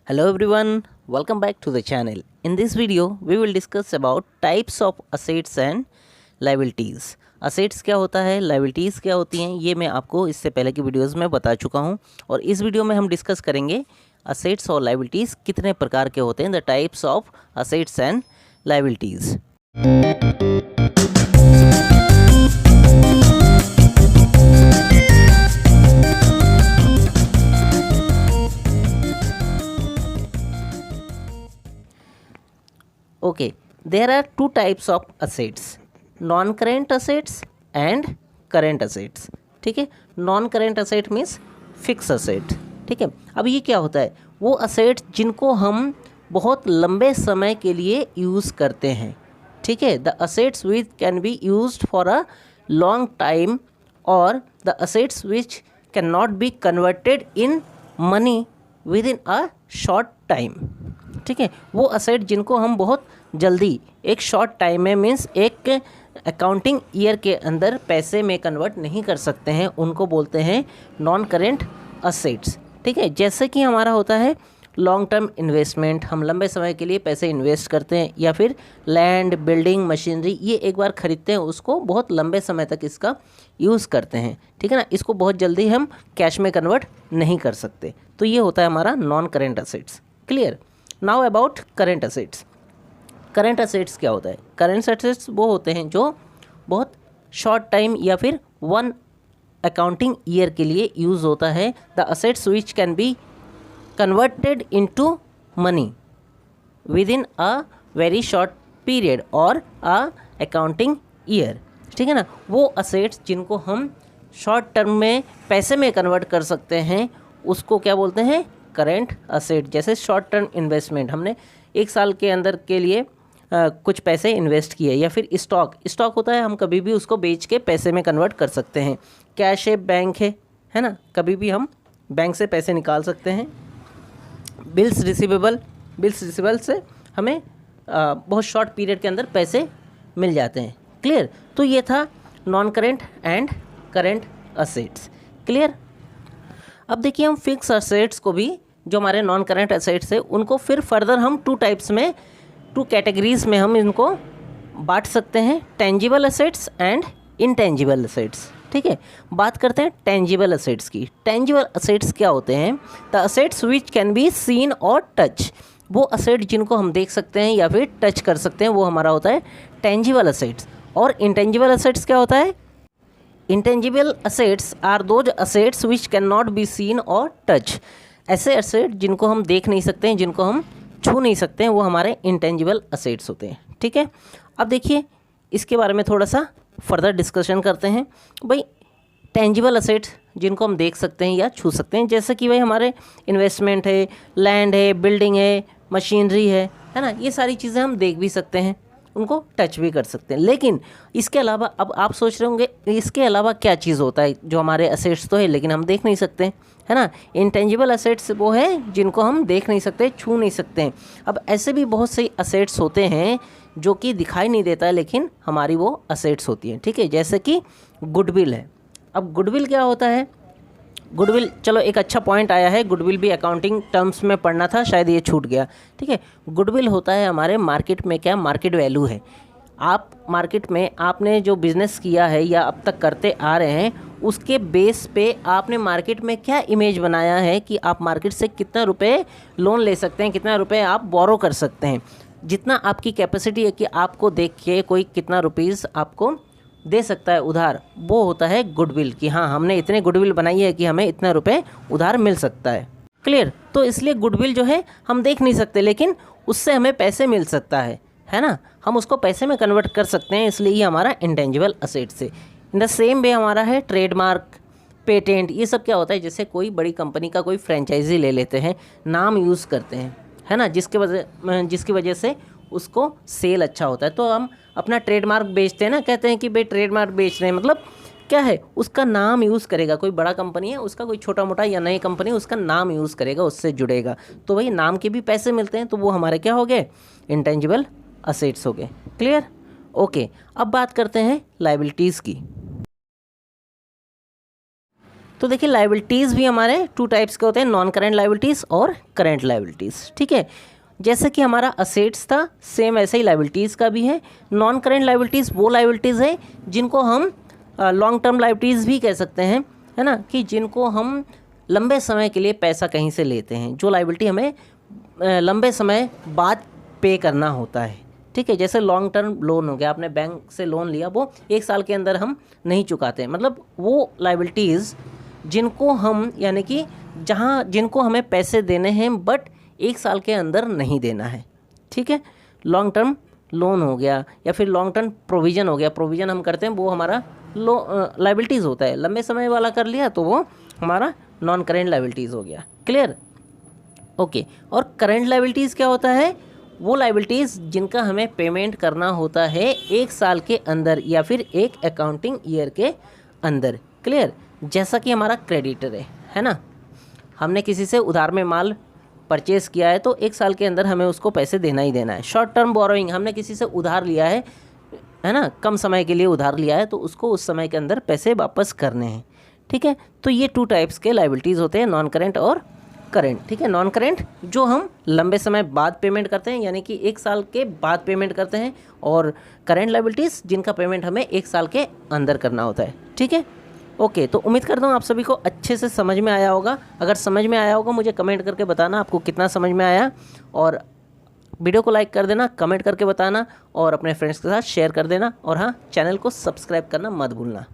Hello everyone, welcome back to the channel. In this video, we will discuss about types of assets and liabilities. Assets क्या होता है, liabilities क्या होती हैं, ये मैं आपको इससे पहले की वीडियोस में बता चुका हूँ और इस वीडियो में हम डिस्कस करेंगे assets और liabilities कितने प्रकार के होते हैं, the types of assets and liabilities. Okay, there are two types of assets, non-current assets and current assets. ठीक है, non current asset means fix asset. ठीक है, अब ये क्या होता है, वो असेट जिनको हम बहुत लंबे समय के लिए यूज़ करते हैं. ठीक है, the assets which can be used for a long time और the assets which can not be converted in money within a short time. ठीक है, वो असेट जिनको हम बहुत जल्दी एक शॉर्ट टाइम में मीन्स एक अकाउंटिंग ईयर के अंदर पैसे में कन्वर्ट नहीं कर सकते हैं, उनको बोलते हैं नॉन करेंट असेट्स. ठीक है, जैसे कि हमारा होता है लॉन्ग टर्म इन्वेस्टमेंट, हम लंबे समय के लिए पैसे इन्वेस्ट करते हैं, या फिर लैंड, बिल्डिंग, मशीनरी, ये एक बार ख़रीदते हैं उसको बहुत लंबे समय तक इसका यूज़ करते हैं. ठीक है ना, इसको बहुत जल्दी हम कैश में कन्वर्ट नहीं कर सकते, तो ये होता है हमारा non current assets. Clear. Now about current assets. Current assets क्या होता है, करेंट असेट्स वो होते हैं जो बहुत शॉर्ट टाइम या फिर वन अकाउंटिंग ईयर के लिए यूज़ होता है. The assets which can be converted into money within a very short period और अ अकाउंटिंग ईयर. ठीक है ना, वो असेट्स जिनको हम शॉर्ट टर्म में पैसे में कन्वर्ट कर सकते हैं उसको क्या बोलते हैं, करेंट असेट. जैसे शॉर्ट टर्म इन्वेस्टमेंट, हमने एक साल के अंदर के लिए कुछ पैसे इन्वेस्ट किए, या फिर स्टॉक होता है, हम कभी भी उसको बेच के पैसे में कन्वर्ट कर सकते हैं. कैश है, बैंक है ना, कभी भी हम बैंक से पैसे निकाल सकते हैं. बिल्स रिसीवेबल से हमें बहुत शॉर्ट पीरियड के अंदर पैसे मिल जाते हैं. क्लियर. तो ये था non current and current assets. Clear. अब देखिए हम फिक्स असेट्स को भी, जो हमारे नॉन करेंट असेट्स है, उनको फिर फर्दर हम टू कैटेगरीज में हम इनको बांट सकते हैं, tangible assets and intangible assets. ठीक है, बात करते हैं टेंजिबल असेट्स की. टेंजिबल असेट्स क्या होते हैं, the assets which can B seen और टच. वो असेट जिनको हम देख सकते हैं या फिर टच कर सकते हैं, वो हमारा होता है टेंजिबल असेट्स. और इनटेंजिबल असेट्स क्या होता है, intangible assets are those assets which can not be seen और टच. ऐसे असेट जिनको हम देख नहीं सकते हैं, जिनको हम छू नहीं सकते हैं, वो हमारे इंटेंजिबल असेट्स होते हैं. ठीक है, अब देखिए इसके बारे में थोड़ा सा फर्दर डिस्कशन करते हैं. भाई टेंजिबल असेट्स जिनको हम देख सकते हैं या छू सकते हैं, जैसे कि भाई हमारे इन्वेस्टमेंट है, लैंड है, बिल्डिंग है, मशीनरी है ना, ये सारी चीज़ें हम देख भी सकते हैं, उनको टच भी कर सकते हैं. लेकिन इसके अलावा अब आप सोच रहे होंगे इसके अलावा क्या चीज़ होता है, जो हमारे असेट्स तो है लेकिन हम देख नहीं सकते, है ना. इंटेंजिबल असेट्स वो है जिनको हम देख नहीं सकते, छू नहीं सकते हैं. अब ऐसे भी बहुत से असेट्स होते हैं जो कि दिखाई नहीं देता है लेकिन हमारी वो असेट्स होती हैं. ठीक है, जैसे कि गुडविल है. अब गुडविल क्या होता है, गुडविल, चलो एक अच्छा पॉइंट आया है, गुडविल भी अकाउंटिंग टर्म्स में पढ़ना था, शायद ये छूट गया. ठीक है, गुडविल होता है हमारे मार्केट में, क्या मार्केट वैल्यू है. आप मार्केट में आपने जो बिज़नेस किया है या अब तक करते आ रहे हैं, उसके बेस पे आपने मार्केट में क्या इमेज बनाया है कि आप मार्केट से कितना रुपए लोन ले सकते हैं, कितना रुपए आप बोरो कर सकते हैं. जितना आपकी कैपेसिटी है कि आपको देख के कोई कितना रुपीज़ आपको दे सकता है उधार, वो होता है गुडविल, कि हाँ हमने इतने गुडविल बनाई है कि हमें इतना रुपए उधार मिल सकता है. क्लियर. तो इसलिए गुडविल जो है हम देख नहीं सकते लेकिन उससे हमें पैसे मिल सकता है ना, हम उसको पैसे में कन्वर्ट कर सकते हैं, इसलिए ये हमारा इंटेंजिबल असेट्स है. इन द सेम वे हमारा है ट्रेडमार्क, पेटेंट, ये सब क्या होता है, जैसे कोई बड़ी कंपनी का कोई फ्रेंचाइजी ले लेते हैं, नाम यूज़ करते हैं, है ना, जिसकी वजह से उसको सेल अच्छा होता है, तो हम अपना ट्रेडमार्क बेचते हैं ना, कहते हैं कि भाई ट्रेडमार्क बेच रहे हैं, मतलब क्या है, उसका नाम यूज़ करेगा. कोई बड़ा कंपनी है, उसका कोई छोटा मोटा या नई कंपनी, उसका नाम यूज़ करेगा, उससे जुड़ेगा, तो भाई नाम के भी पैसे मिलते हैं, तो वो हमारे क्या हो गए, इंटेंजिबल असेट्स हो गए. क्लियर. ओके, अब बात करते हैं लायबिलिटीज़ की. तो देखिए लाइबिलिटीज़ भी हमारे टू टाइप्स के होते हैं, नॉन करेंट लाइबिलिटीज़ और करेंट लाइबिलिटीज़। ठीक है, जैसे कि हमारा असेट्स था सेम ऐसे ही लाइबिलिटीज़ का भी है। नॉन करेंट लाइबिलिटीज़ वो लाइबिलिटीज़ है जिनको हम लॉन्ग टर्म लाइबिलिटीज़ भी कह सकते हैं, है ना, कि जिनको हम लंबे समय के लिए पैसा कहीं से लेते हैं, जो लाइबिलिटी हमें लंबे समय बाद पे करना होता है। ठीक है, जैसे लॉन्ग टर्म लोन हो गया, आपने बैंक से लोन लिया, वो 1 साल के अंदर हम नहीं चुकाते हैं, मतलब वो लाइबिलिटीज़ जिनको हम यानी कि जिनको हमें पैसे देने हैं बट 1 साल के अंदर नहीं देना है। ठीक है, लॉन्ग टर्म लोन हो गया या फिर लॉन्ग टर्म प्रोविज़न हो गया, प्रोविज़न हम करते हैं वो हमारा लाइबिलिटीज़ होता है। लंबे समय वाला कर लिया तो वो हमारा नॉन करेंट लाइबिलिटीज़ हो गया। क्लियर? ओके। और करेंट लाइबिलिटीज़ क्या होता है? वो लाइबिलिटीज़ जिनका हमें पेमेंट करना होता है 1 साल के अंदर या फिर एक अकाउंटिंग ईयर के अंदर। क्लियर? जैसा कि हमारा क्रेडिटर है ना, हमने किसी से उधार में माल परचेज़ किया है तो 1 साल के अंदर हमें उसको पैसे देना ही देना है। शॉर्ट टर्म बोरोइंग, हमने किसी से उधार लिया है ना, कम समय के लिए उधार लिया है तो उसको उस समय के अंदर पैसे वापस करने हैं। ठीक है, तो ये 2 टाइप्स के लाइबिलिटीज़ होते हैं, नॉन करेंट और करेंट। ठीक है, नॉन करेंट जो हम लंबे समय बाद पेमेंट करते हैं यानी कि 1 साल के बाद पेमेंट करते हैं, और करेंट लाइबिलिटीज़ जिनका पेमेंट हमें 1 साल के अंदर करना होता है। ठीक है, ओके। तो उम्मीद करता हूँ आप सभी को अच्छे से समझ में आया होगा। अगर समझ में आया होगा मुझे कमेंट करके बताना आपको कितना समझ में आया, और वीडियो को लाइक कर देना, कमेंट करके बताना और अपने फ्रेंड्स के साथ शेयर कर देना, और हाँ, चैनल को सब्सक्राइब करना मत भूलना।